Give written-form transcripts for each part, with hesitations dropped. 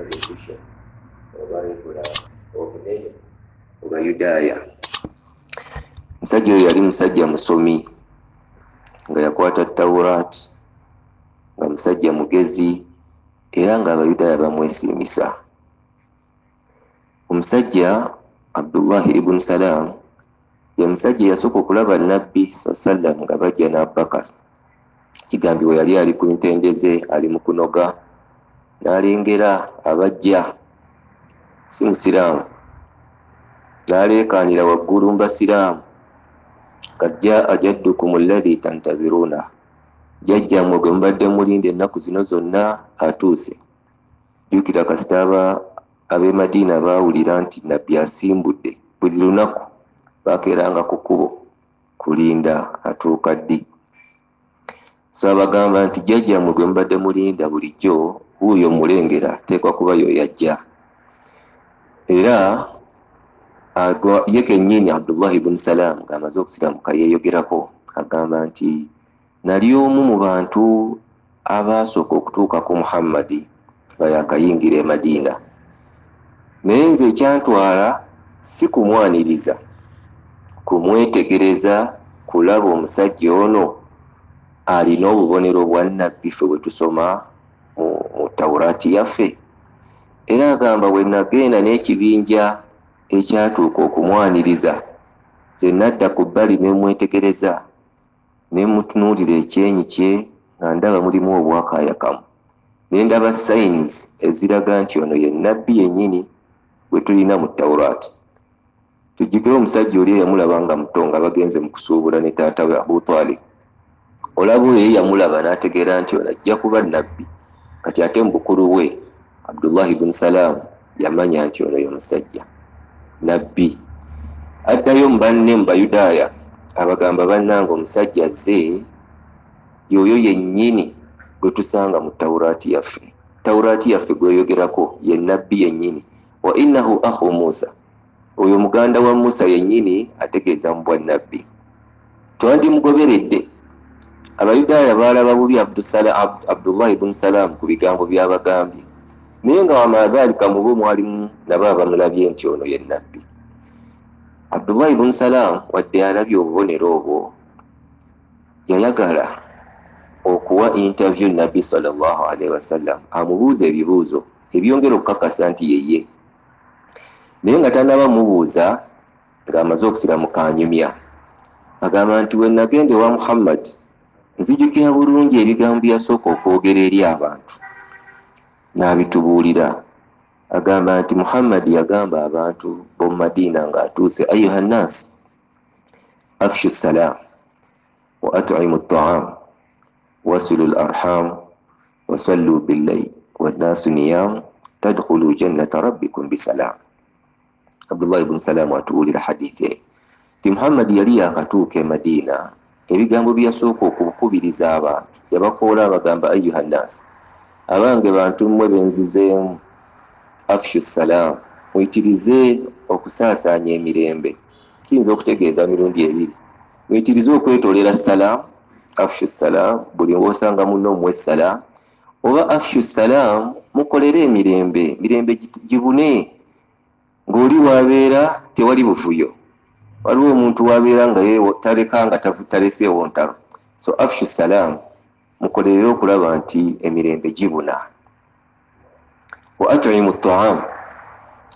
revolution obaayikola obunene mu Bayudaaya. Omusajja oyo yali musajja musomi nga yakwata Tawuraati, nga musajja mugezi era nga Abayudaaya bamwesiimisa. Omusajja Abdullahi ibn Salam ye musajja yasooka okulaba Nabbi sallam nga bajja n'Abubakar. Kigambibwa yali ali ku ntendeze ali mu kunoga n'alengera abajja si musiraamu, n'aleekaanira waggulu mu basiraamu, qad jaa jaddukum alladhi tantaziruna, jjajjammwe gwe mubadde mulinde ennaku zino zonna atuuse. Jjukira kasita ab'e Madiina baawulira nti Nabbi asimbudde, buli lunaku baakeeranga ku kkubo kulinda atuuka ddi. So abagamba nti jjajjammwe gwe mubadde mulinda bulijjo wuuyo mulengera teekwa kuba yo yajja. Era ye kennyini Abdullahi ibn Salam ng'amaze okusiramuka yeeyogerako agamba nti nali omu mu bantu abaasooka okutuuka ku Muhammadi nga yakayingira e Madiina, naye nze ekyantwala si kumwaniriza, kumwetegereza, kulaba omusajja ono alina obubonero bwa Nabbi ffe bwe tusoma mu Tawuraati yaffe. Era agamba bwe nagenda n'ekibinja ekyatuuka okumwaniriza, ze nadda ku bbali ne mwetegereza ne mutunuulira ekyenyi kye nga ndaba mulimu obwakaayakamu, ne ndaba sayins eziraga nti ono ye Nabbi yennyini gwe tulina mu Tawuraati. Tujjukire omusajja oli eyamulaba nga muto nga bagenze mu kusuubula ne taata we Abu Talib. Olaba oyo yamulaba n'ategeera nti ono ajja kuba Nabbi. Kati ate mu bukulu bwe Abdullah ibn Salam yamanya nti ono ye musajja Nabbi. Addayo mu banne mu Bayudaaya abagamba bannanga omusajja azze yoyo yennyini gwe tusanga mu Tawuraati yaffe. Tawuraati yaffe gweyogerako ye Nabbi yennyini. Wa innahu akhu Musa, oyo muganda wa Musa yennyini ategeeza mu bwa Nabbi. Twandimugoberedde. Abayudaaya baalaba bubi Abdullah ibn Salam ku bigambo by'abagambye, naye nga wamaadhalika mu bo mwalimu nabo abamulabye nti ono ye Nabbi. Abdullah ibn Salam wadde alabye obubonero obwo, yayagala okuwa interview Nabbi sallallahu alaihi wasallam amubuuza ebibuuzo ebyongera okukakasa nti yeye, naye nga tanaba mubuuza ng'amaze okusiramuka anyumya. Agamba nti we nagende wa Muhammad nzijukira bulungi ebigambo byasooka okwogera eri abantu n'abitubuulira. Agamba nti Muhammad yagamba abantu b'omu Madiina ng'atuuse, ayuha nnaasi afshu salam wa at'imu at'am wasilu al-arham wa sallu bil-layl wannaasu niyam tadkhulu jannata rabbikum bisalam. Abdullah ibn Salam atuwulira hadithi ti Muhammad yali yakatuuka e Madiina, ebigambo byasooka okukubiriza abantu yabakoola abagamba ayuha nnaasi, abange bantu mmwe benzizeemu, afshu salam, muyitirize okusaasaanya emirembe. Kiyinza okutegeeza mirundi ebiri, muyitirize okwetoolera salam, afshu salam, buli ng'osanga munno muwe salam, oba afshu salam mukolere emirembe, mirembe gibune. Ng'oli wabeera tewali buvuyo, waliwo omuntu wabeera nga ye talekanga taleseewo ntalo. So afshu salam, mukolerere okulaba nti emirembe gibuna. Wa at'imu at'am,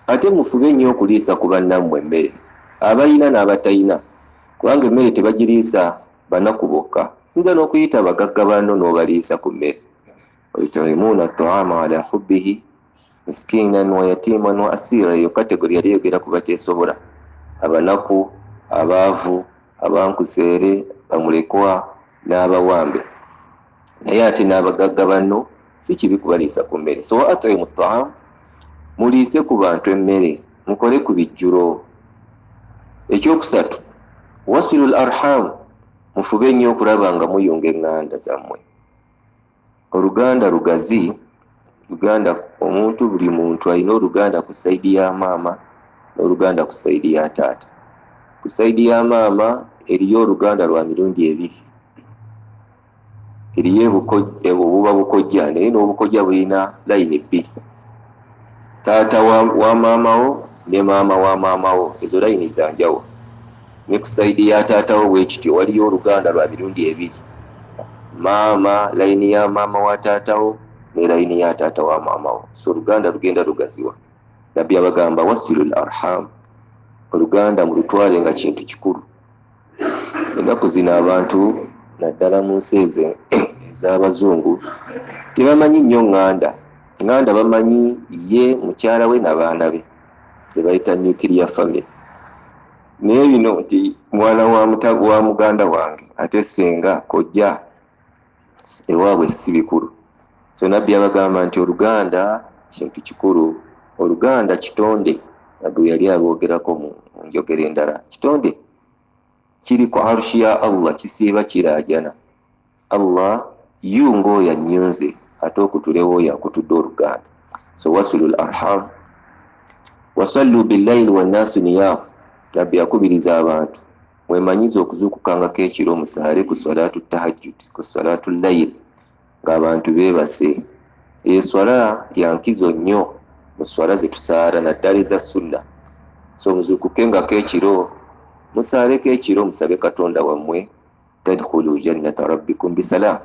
ate mufube nnyo okuliisa ku bannammwe emmere, abayina n'abatayina, kubanga emmere tebagiriisa banaku bokka, nza n'okuyita bagagga banno n'obaliisa ku mmere. Wa yut'imuna at'ama ala hubbihi miskinan wa yatiman wa asira. Eyo kategori yali yogera ku bateesobola, abanaku, abaavu, abankuseere, bamulekwa n'abawambe, naye ate n'abagagga banno si kibi kubaliisa ku mmere. So wa at'imu at'am, muliise ku bantu emmere, mukole ku bijjulo. Ekyokusatu, wasilu al-arham, mufube nnyo okulaba nga muyunga eŋŋanda zammwe. Oluganda lugazi, Luganda omuntu, buli muntu alina oluganda ku sayidi ya maama n'oluganda ku sayidi ya taata. Ku sayidi ya maama eriyo oluganda lwa mirundi ebiri, eriyo obuba bukojja, naye n'obukojja bulina layini bbiri. taata wa maamawo ne maama wa maamawo, ezo layini za njawo. Ne ku sayidi ya taatawo bwekityo waliyo oluganda lwa mirundi ebiri, maama layini ya maama wa taatawo ne layini ya taata wa maamawo, so oluganda lugenda lugaziwa. Nabbi abagamba wasilul arham, oluganda mulutwale nga kintu kikulu. Ennaku zino abantu naddala mu nsi ezo ez'abazungu tebamanyi nnyo ŋŋanda. Ŋŋanda bamanyi ye, mukyala we n'abaana be, tebayita nuclear family. Naye bino nti mwana wa muganda wange ate senga kojja ewaabwe si bikulu. So nabbi abagamba nti oluganda kintu kikulu. Oluganda kitonde. Nabbi yali aboogerako mu njogera endala. Kitonde kiri ku arushi ya Allah, kisiiba kiraajana. Allah yungo yanyunze ate okutulewo yakutudde oluganda. So wasulul arham wasallu billayli wannaasu niyam. Nabbi yakubiriza abantu mwemanyize okuzuukukangako ekiro musaale ku salatu tahajjud, ku salatu layl, ng'abantu beebase. Eyo swala yankizo nnyo mu swala ze tusaala naddala eza sunna. So muzuukukengako ekiro, musaaleko ekiro, musabe Katonda wammwe, tadkhulu jannata rabbikum bisalaam.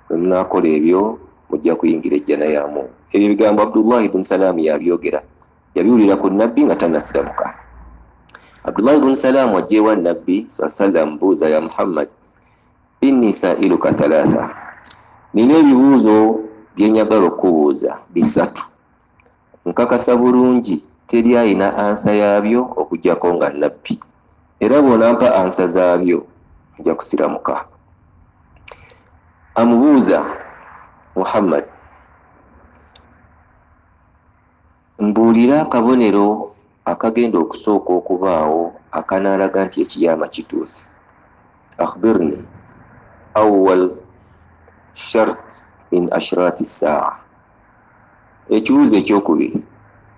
Bwe munaakola ebyo mujja kuyingira ejjana ya Mungu. Ebyo bigambo Abdullah ibn Salam yabyogera, yabiwulira ku nabbi nga tannasiramuka. Abdullah ibn Salam wajjeewa nabbi sallam buuza, ya Muhammad, inni sa'iluka thalatha, nina ebibuuzo bye njagala okubuuza bisatu. Nkakasa bulungi teri ayina ansa yaabyo okuggyako nga nabbi, era bw'onampa ansa zaabyo nja kusiramuka. Amubuuza Muhammad, mbuulira akabonero akagenda okusooka okubaawo akanaalaga nti ekiyama kituuse. Akhbirni awwal shart min ashrati saa. Ekibuuzo ekyokubiri,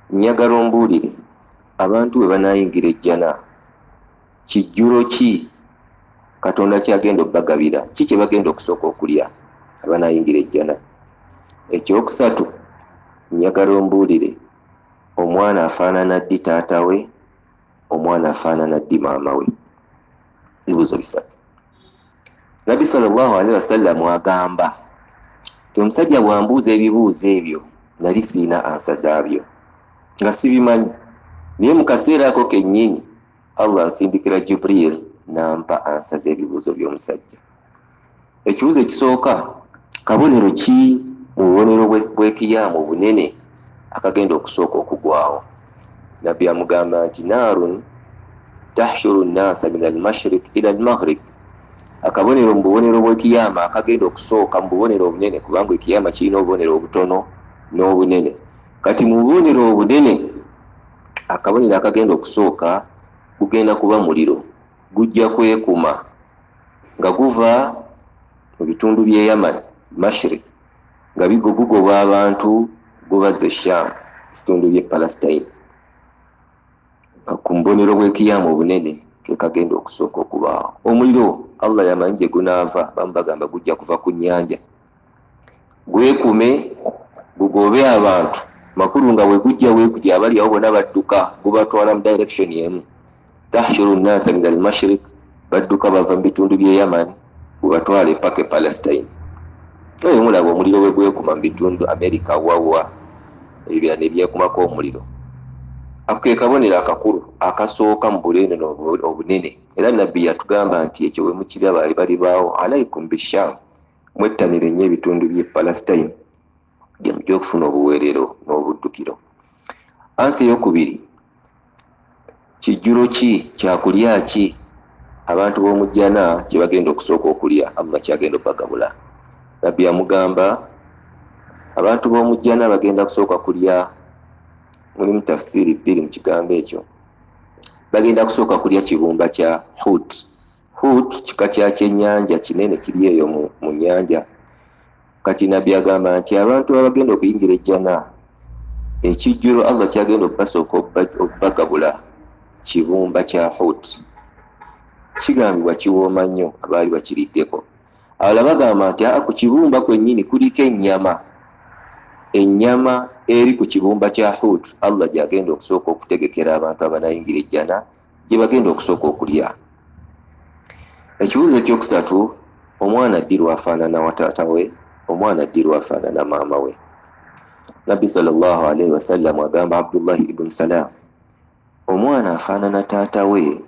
njagala ombuulire abantu bwe banaayingira ejjana kijjulo ki Katonda kyagenda obbagabira, ki kye bagenda okusooka okulya abanaayingira ejjana. Ekyokusatu, njagala ombuulire omwana afaanana ddi taata we, omwana afaanana ddi maama we. Ebibuuzo bisatu. Nabbi sallallahu alaihi wasallam agamba ti omusajja bw'ambuuza ebibuuzo ebyo nali siina ansa zaabyo nga sibimanyi, naye mu kaseera ako kennyini Allah ansindikira Jibril n'ampa ansa z'ebibuuzo by'omusajja. Ekibuuzo ekisooka, kabonero ki mu bubonero bw'ekiyama obunene akagenda okusooka okugwawo? Nabbi amugamba nti naarun tahshuru nnaasa min almashriq ila almaghrib. Akabonero mu bubonero bw'ekiyama akagenda okusooka mu bubonero obunene, kubanga ekiyama kirina obubonero obutono n'obunene. Kati mu bubonero obunene akabonero akagenda okusooka gugenda kuba muliro, gujja kwekuma nga guva mu bitundu by'e Yaman, Mashriq, nga gugoba abantu gubaze Sham, ebitundu by'e Palestine. Ku mbonero bw'ekiyama obunene ke kagenda okusooka okubaawo. Omuliro Allah yamanyi gye gunaava, bamu bagamba gujja kuva ku nnyanja, gwekume gugobe abantu, makulu nga bwe gujja weekutya abali awo bonna badduka, gubatwala mu direction emu. Tahshuru nnaasa min al-mashriq, badduka bava mu bitundu by'e Yaman gubatwale paka e Palestine. Oyo mulaba omuliro bwe gwekuma mu bitundu America wawa, ebyo ne byekumako omuliro. Ako ke kabonero akakulu akasooka mu bulene obunene, era nabbi yatugamba nti ekyo bwe mukiraba bali baawo, alaikum bisham, mwettanire nnyo ebitundu by'e Palestine gye mujja okufuna obuweerero n'obuddukiro. Ansi eyokubiri, kijjulo ki, kyakulya ki abantu b'omujjana kye bagenda okusooka okulya Allah kyagenda obbagabula? Nabbi amugamba abantu b'omujjana bagenda kusooka kulya, mulimu tafsiri bbiri mu kigambo ekyo, bagenda kusooka kulya kibumba kya hut. Hut kika kya kyennyanja kinene kiri eyo mu nnyanja. Kati nabbi agamba nti abantu abagenda okuyingira ejjana ekijjulo Allah kyagenda okubasooka obbagabula kibumba kya hut. Kigambibwa kiwooma nnyo abaali bakiriddeko. Abala bagamba nti ku kibumba kwennyini kuliko ennyama, ennyama eri ku kibumba kya hut Allah gyagenda okusooka okutegekera abantu abanayingira ejjana gye bagenda okusooka okulya. Ekibuuzo ekyokusatu, omwana ddi lwafaanana wa taata we, omwana ddi lwafaanana maama we? Nabbi sallallahu alaihi wasallam agamba Abdullahi ibn Salam, omwana afaanana taata we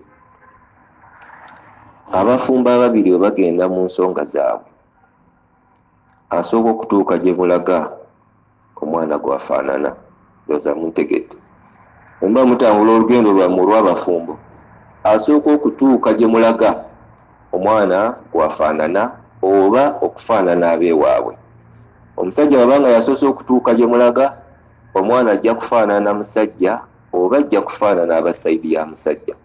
abafumba ababiri we bagenda mu nsonga zaabwe, asooka okutuuka gye mulaga omwana gwafaanana. Ndowooza muntegedde. Mba mutambula olugendo lwammwe olw'abafumbo, asooka okutuuka gye mulaga omwana gwafaanana oba okufaanana abeewaabwe. Omusajja bwabanga yasoose okutuuka gye mulaga, omwana ajja kufaanana musajja oba ajja kufaanana abasayidi ya musajja.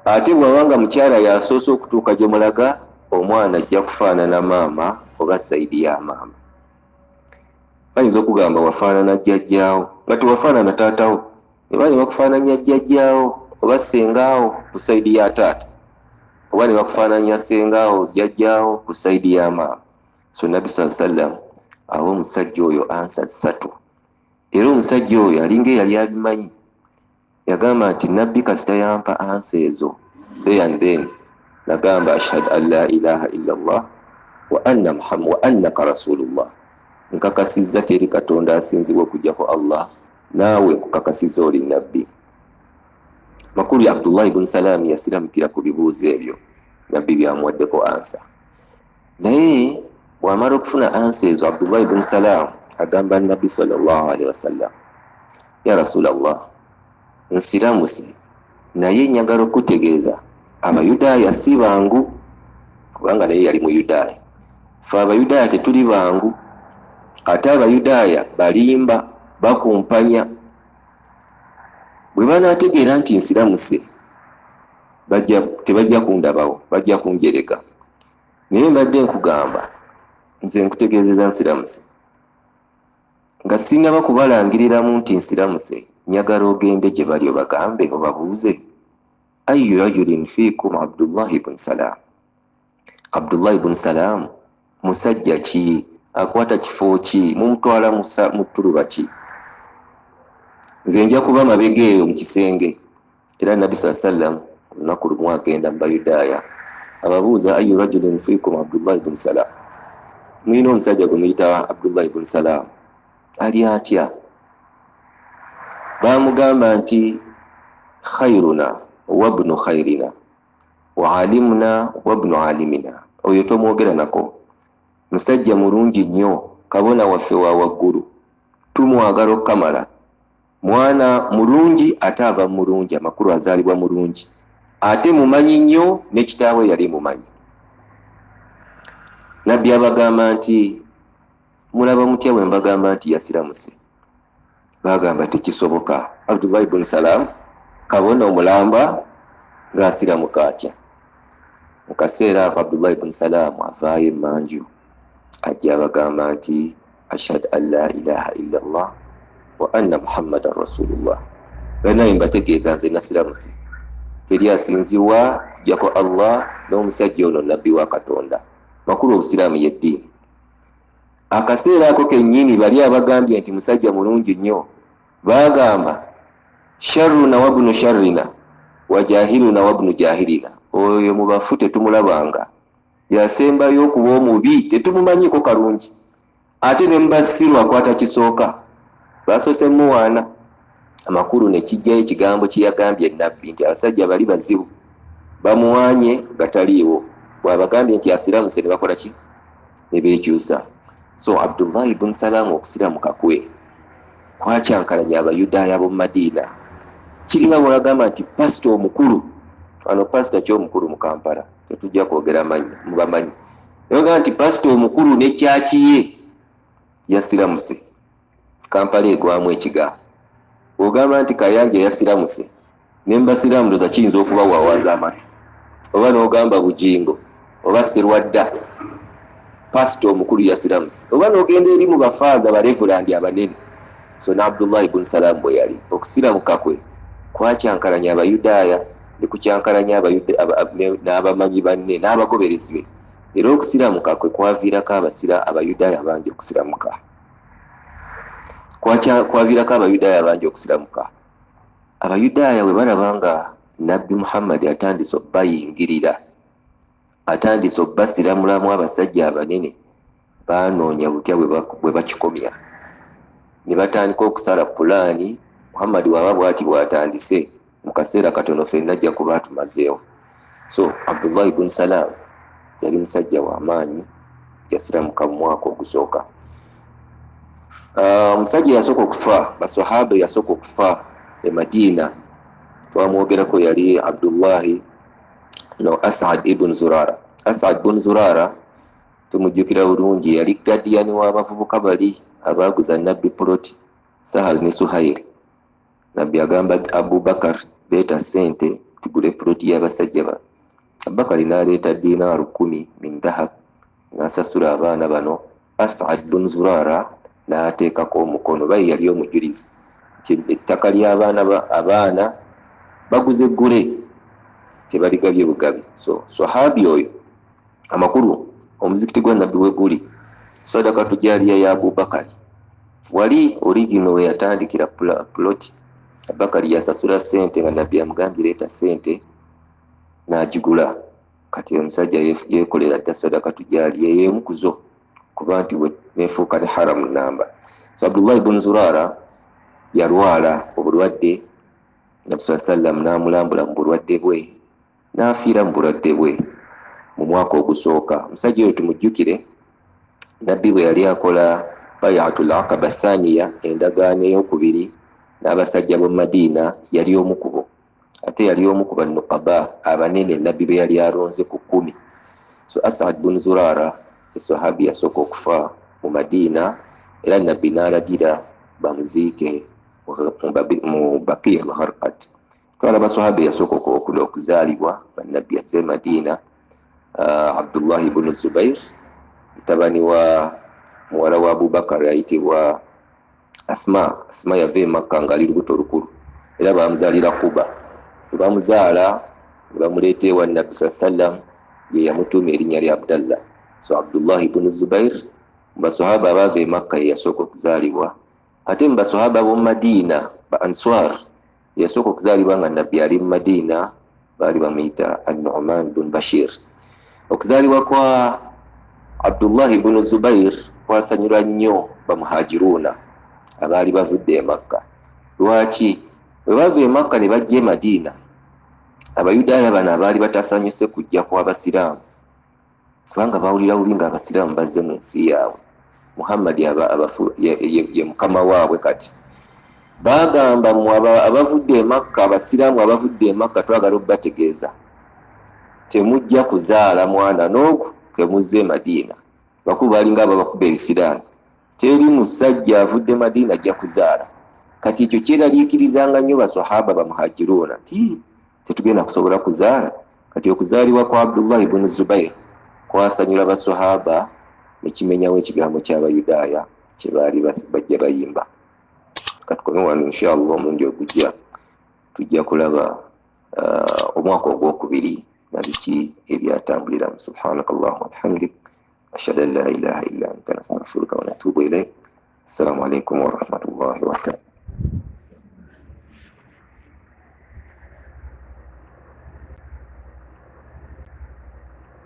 Ate bwabanga mukyala yasoose okutuuka gye mulaga, omwana ajja kufaanana maama oba sayidi ya maama. Bayinza okugamba wafaanana jjajjaawo nga tewafaanana taatawo, ne bali bakufaananya jjajjaawo oba sengaawo ku sayidi ya taata, oba ne bakufaananya sengaawo jjajjaawo ku sayidi ya maama. So Nabbi sallallahu alaihi wasallam awo omusajja oyo ansa 3, era omusajja oyo alinga eyali abimanyi. Yagamba nti Nabbi kasita yampa ansa ezo, there and then nagamba ashhadu an la ilaha illa Allah wa anna Muhammad wa annaka rasulullah, nkakasizza teri katonda asinzibwa okujjako Allah, naawe nkukakasizza oli nabbi. Makulu ya Abdullah ibn Salam yasiramukira ku bibuuzo ebyo Nabbi byamuwaddeko ansa. Naye bw'amala okufuna ansa ezo, Abdullah ibn Salam agamba Nabbi sallallahu alaihi wasallam, ya Rasulallah, nsiramuse naye njagala okutegeeza Abayudaaya si bangu, kubanga naye yali Muyudaaya. Ffe Abayudaaya tetuli bangu, ate Abayudaaya balimba, bakumpanya. Bwe banaategeera nti nsiramuse tebajja kundabawo, bajja kunjereka. Naye mbadde nkugamba, nze nkutegeezeza nsiramuse, nga sinnaba kubalangiriramu nti nsiramuse, njagala ogende gye bali obagambe obabuuze, ayyu rajulin fiikum Abdullah ibn Salam. Abdullah ibn Salam musajja ki, akwata kifo ki, mumutwala mu ttuluba ki? Nze nja kuba mabega eyo mu kisenge. Era Nabbi sallallahu alaihi wasallam olunaku lumu agenda mu Bayudaaya ababuuza, ayyu rajulin fiikum Abdullah ibn Salam, mulina omusajja gwe muyita Abdullah ibn Salam, ali atya? Bamugamba nti khairuna wabnu khairina wa alimuna wabnu alimina, oyo tomwogera nako, musajja mulungi nnyo, kabona waffe wa waggulu, tumwagala okukamala, mwana mulungi ate ava mulungi, amakulu azaalibwa mulungi, ate mumanyi nnyo ne kitaawe yali mumanyi. Nabbi abagamba nti mulaba mutya bwe mbagamba nti yasiramuse? Bagamba tekisoboka. Abdullah ibn Salam kabona omulamba ng'asiramuka atya? Mu kaseera ako Abdullah ibn Salam avaayo emanju, ajja abagamba nti ashhadu an la ilaha illa Allah wa anna Muhammadan rasulullah. Banaye mbategeeza nze nasiramuse, teri asinzirwa jako Allah n'omusajja ono nabbi wa Katonda. Makulu obusiraamu y'eddiini. Akaseera ako kennyini bali abagambye nti musajja mulungi nnyo, bagamba sharruna wabnu sharrina wa jahiluna wabnu jahilina, oyo mu bafu tetumulabanga, yasembayo okuba omubi, tetumumanyiiko kalungi. Ate ne mubasiru akwata kisooka, basoose muwaana. Amakulu ne kijjayo ekigambo kye yagambye Nabbi nti abasajja bali bazibu, bamuwaanye gataliiwo. Bw'abagambye nti asiramuse ne bakola ki? Ne beekyusa. So Abdullah ibn Salam okusiramuka kwe kwakyankalanya Abayudaaya b'omu Madiina. Kiringa bw'agamba nti pasita omukulu, ano pasita ky'omukulu mu Kampala, tetujja kwogera mannya, mubamanyi. Yagamba nti pasita omukulu ne kyaki ye yasiramuse, Kampala egwamu ekiga. Bw'ogamba nti Kayanja yasiramuse, ne mbasiraamu ndowooza kiyinza okubawaawaza amatu, oba n'ogamba Bujingo oba Serwadda, pasita omukulu yasiramuse, oba n'ogenda eri mu bafaaza balevulandi abanene. So na Abdullah ibn Salam bwe yali okusiramuka kwe kwakyankalanya Abayudaaya ne kukyankalanya n'abamanyi banne n'abagoberezi be, era okusiramuka kwe kwaviirako Abayudaaya bangi okusiramuka. kwavirako abayudaaya bangi okusiramuka. Abayudaaya bwe balaba nga nabbi Muhammad atandise okubayingirira, atandise okubasiramulamu abasajja abanene, baanoonya butya bwe bakikomya. Ne batandika okusala pulaani. Muhammad waba bwati bwatandise, mu kaseera katono ffenna ajja kuba tumazeewo. So Abdullah ibn Salam yali musajja w'amaanyi, yasiramuka mu mwaka ogusooka. Omusajja yasooka okufa, basahaba yasooka okufa e Madina, twamwogerako, yali Abdullahi no Asad ibn Zurara. Asad ibn Zurara tumujjukira bulungi, yali gadiyani w'abavubuka bali abaaguza nabbi puloti Sahal ne Suhairi. Nabbi agamba Abubakar leeta ssente tugule puloti y'abasajja bano. Abubakar n'aleeta dinaaru 10 min dhahab, n'asasula abaana bano. Asad ibn Zurara n'ateekako omukono, bayi yali omujulizi, ettaka ly'abaana baguze gule, tebaligabye bugabi. So sahabi oyo amakulu omuzikiti gwa nabbi we guli, sadakatu jaaliya ya Abubakar wali origino we yatandikira puloti. Abubakar yasasula ssente nga nabbi amugambye leeta ssente, n'agigula. Kati omusajja yeekolera dda sadakatu jaaliya y'emu ku zo, kuba nti we neefuuka ne haramu namba. So Abdullah ibn Zurara yalwala obulwadde, Nabbi sallallahu alaihi wasallam n'amulambula mu bulwadde bwe, n'afiira mu bulwadde bwe mu mwaka ogusooka. Omusajja oyo tumujjukire, nabbi bwe yali akola bayatul aqaba thaniya, endagaano ey'okubiri n'abasajja b'e Madina, yali omu ku bo, ate yali omu ku bannuqaba abanene nabbi be yali alonze ku 10. So Asad ibn Zurara esahabi yasooka okufa mu Madina, era nabbi n'alagira bamuziike mu Baqi al-Gharqad. Twalaba sahabi yasooka okuzaalibwa bannabbi yazze Madina, Abdullah ibn Zubair, mutabani wa muwala wa Abubakar ayitibwa Asma. Asma yava e Makka ng'ali lubuto lukulu, era bamuzaalira Quba. Bwe bamuzaala ne bamuleeta ewa nabbi sallallahu alaihi wasallam, ye yamutuuma erinnya lya Abdallah. So Abdullah ibn Zubair mu basahaba abaava e Makka ye yasooka okuzaalibwa, ate mu basahaba b'omu Madina ba Answar yasooka okuzaalibwa nga nabbi ali mu Madina, baali bamuyita An-Nu'man ibn Bashir. Okuzaalibwa kwa Abdullah ibn Zubair kwasanyula nnyo bamuhajiruuna abaali bavudde e Makka. Lwaki? Bwe bava e Makka ne bajja e Madina, abayudaaya bano abaali batasanyuse kujja kw'abasiraamu, kubanga bawulira buli nga abasiraamu bazze mu nsi yaabwe, Muhammad ye mukama waabwe. Kati bagamba abavudde e Makka, abasiraamu abavudde e Makka, twagala okubategeeza temujja kuzaala mwana n'ogu ke muzze e Madina. Bakulu balinga ababakuba ebisiraani, teri musajja avudde Madina ajja kuzaala. Kati ekyo kyeraliikirizanga nnyo basahaba bamuhajiruuna nti tetugenda kusobola kuzaala. Kati okuzaalibwa kwa Abdullah ibn Zubair kwasanyula basahaba ne kimenyawo ekigambo ky'abayudaaya kye baali bajja bayimba. Katukome wano inshallah omundi ogujja tujja kulaba omwaka ogwokubiri na biki ebyatambuliramu. Subhanakallahumma wa bihamdik, ashhadu an la ilaha illa anta, nastaghfiruka wa natubu ilayk. Assalamu alaikum wa rahmatullahi wa barakatuh.